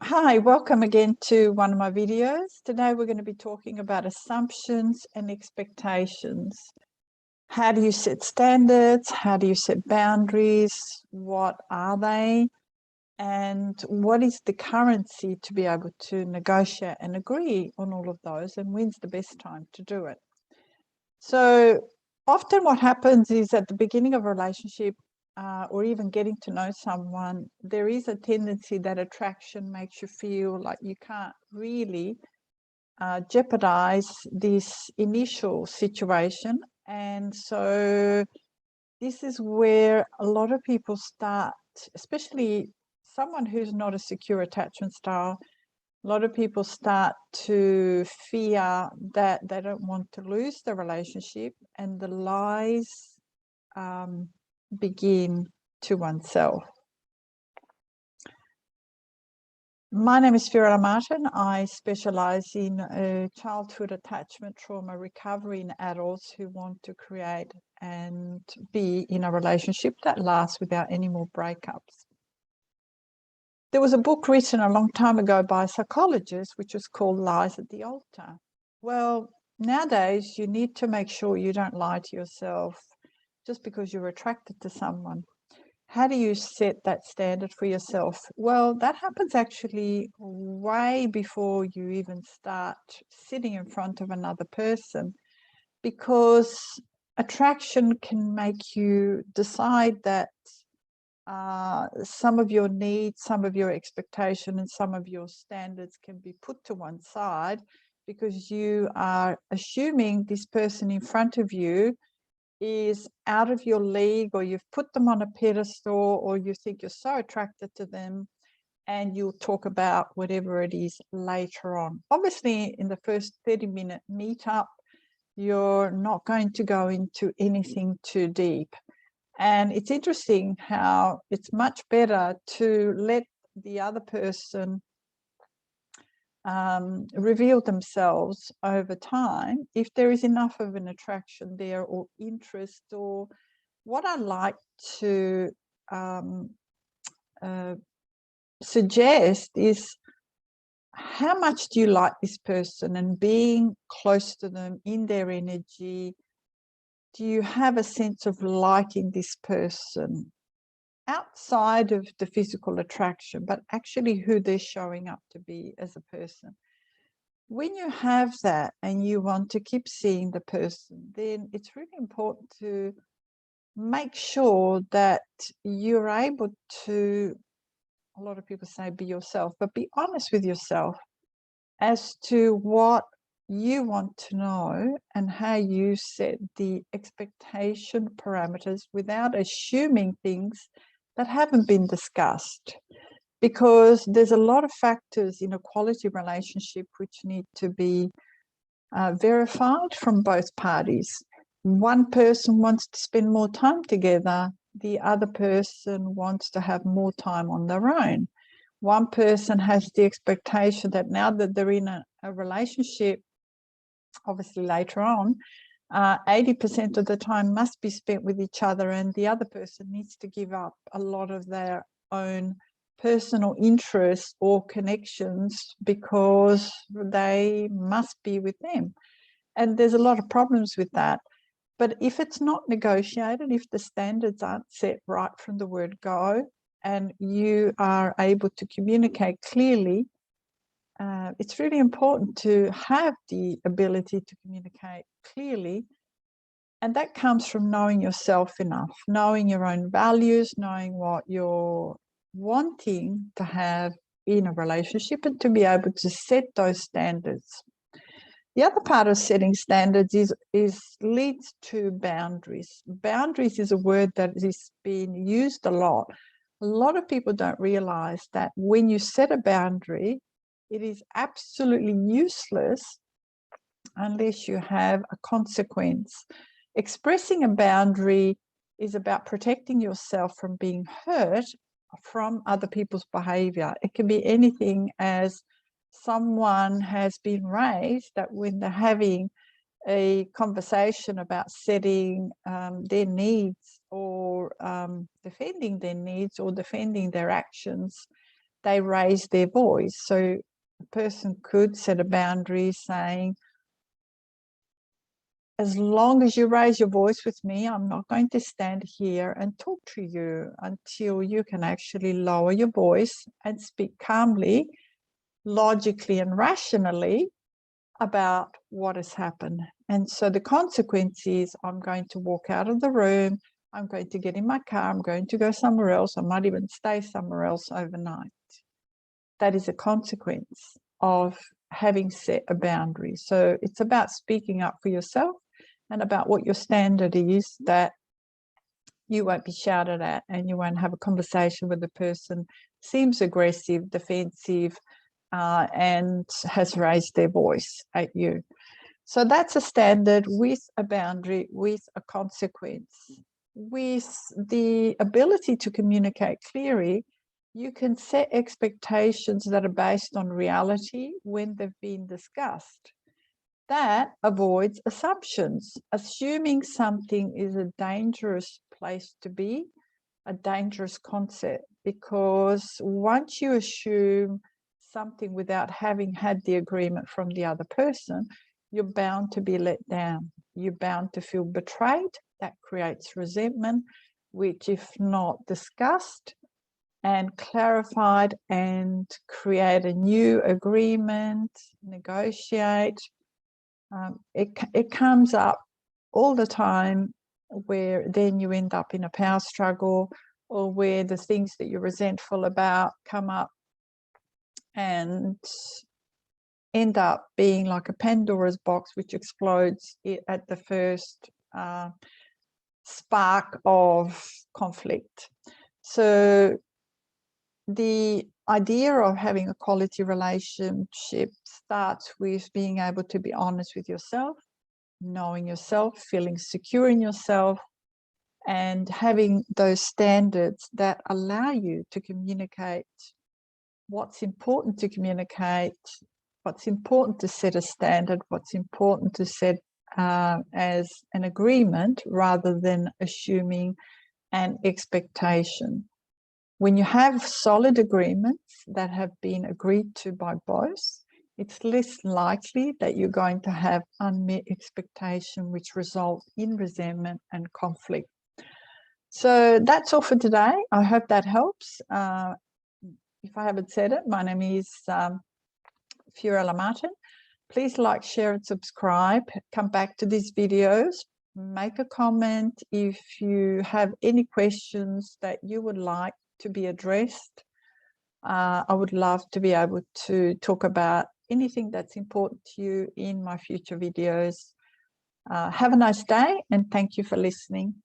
Hi, welcome again to one of my videos. Today we're going to be talking about assumptions and expectations. How do you set standards? How do you set boundaries? What are they? And what is the currency to be able to negotiate and agree on all of those? And when's the best time to do it? So often what happens is at the beginning of a relationship, or even getting to know someone, there is a tendency that attraction makes you feel like you can't really jeopardize this initial situation. And so this is where a lot of people start, especially someone who's not a secure attachment style. A lot of people start to fear that they don't want to lose the relationship, and the lies begin to oneself. My name is Fiorella Martin. I specialize in childhood attachment trauma recovery in adults who want to create and be in a relationship that lasts without any more breakups. There was a book written a long time ago by a psychologist, which was called Lies at the Altar. Well, nowadays you need to make sure you don't lie to yourself just because you're attracted to someone. How do you set that standard for yourself? Well, that happens actually way before you even start sitting in front of another person, because attraction can make you decide that some of your needs, some of your expectation, and some of your standards can be put to one side because you are assuming this person in front of you is out of your league, or you've put them on a pedestal, or you think you're so attracted to them, and you'll talk about whatever it is later on. Obviously, in the first 30-minute meetup, you're not going to go into anything too deep. And it's interesting how it's much better to let the other person reveal themselves over time if there is enough of an attraction there, or interest. Or what I like to suggest is, how much do you like this person, and being close to them in their energy, do you have a sense of liking this person outside of the physical attraction, but actually who they're showing up to be as a person? When you have that and you want to keep seeing the person, then it's really important to make sure that you're able to, a lot of people say be yourself, but be honest with yourself as to what you want to know and how you set the expectation parameters without assuming things that haven't been discussed. Because there's a lot of factors in a quality relationship which need to be verified from both parties. One person wants to spend more time together, the other person wants to have more time on their own. One person has the expectation that now that they're in a relationship, obviously later on, 80% of the time must be spent with each other, and the other person needs to give up a lot of their own personal interests or connections because they must be with them. And there's a lot of problems with that. But if it's not negotiated, if the standards aren't set right from the word go, and you are able to communicate clearly, it's really important to have the ability to communicate clearly. And that comes from knowing yourself enough, knowing your own values, knowing what you're wanting to have in a relationship, and to be able to set those standards. The other part of setting standards leads to boundaries. Boundaries is a word that is being used a lot. A lot of people don't realize that when you set a boundary, it is absolutely useless unless you have a consequence. Expressing a boundary is about protecting yourself from being hurt from other people's behavior. It can be anything, as someone has been raised that when they're having a conversation about setting their needs, or defending their needs, or defending their actions, they raise their voice. So a person could set a boundary saying, as long as you raise your voice with me, I'm not going to stand here and talk to you until you can actually lower your voice and speak calmly, logically and rationally about what has happened. And so the consequence is I'm going to walk out of the room, I'm going to get in my car, I'm going to go somewhere else, I might even stay somewhere else overnight. That is a consequence of having set a boundary. So it's about speaking up for yourself and about what your standard is, that you won't be shouted at and you won't have a conversation with the person seems aggressive, defensive, and has raised their voice at you. So that's a standard with a boundary, with a consequence. With the ability to communicate clearly, you can set expectations that are based on reality when they've been discussed. That avoids assumptions. Assuming something is a dangerous place to be, a dangerous concept, because once you assume something without having had the agreement from the other person, you're bound to be let down. You're bound to feel betrayed. That creates resentment, which, if not discussed and clarified and create a new agreement, negotiate, it comes up all the time, where then you end up in a power struggle, or where the things that you're resentful about come up and end up being like a Pandora's box, which explodes at the first spark of conflict. So the idea of having a quality relationship starts with being able to be honest with yourself, knowing yourself, feeling secure in yourself, and having those standards that allow you to communicate what's important to communicate, what's important to set a standard, what's important to set as an agreement rather than assuming an expectation. When you have solid agreements that have been agreed to by both, it's less likely that you're going to have unmet expectation, which result in resentment and conflict. So that's all for today. I hope that helps. If I haven't said it, my name is Fiorella Martin. Please like, share and subscribe. Come back to these videos. Make a comment if you have any questions that you would like to be addressed. I would love to be able to talk about anything that's important to you in my future videos. Have a nice day and thank you for listening.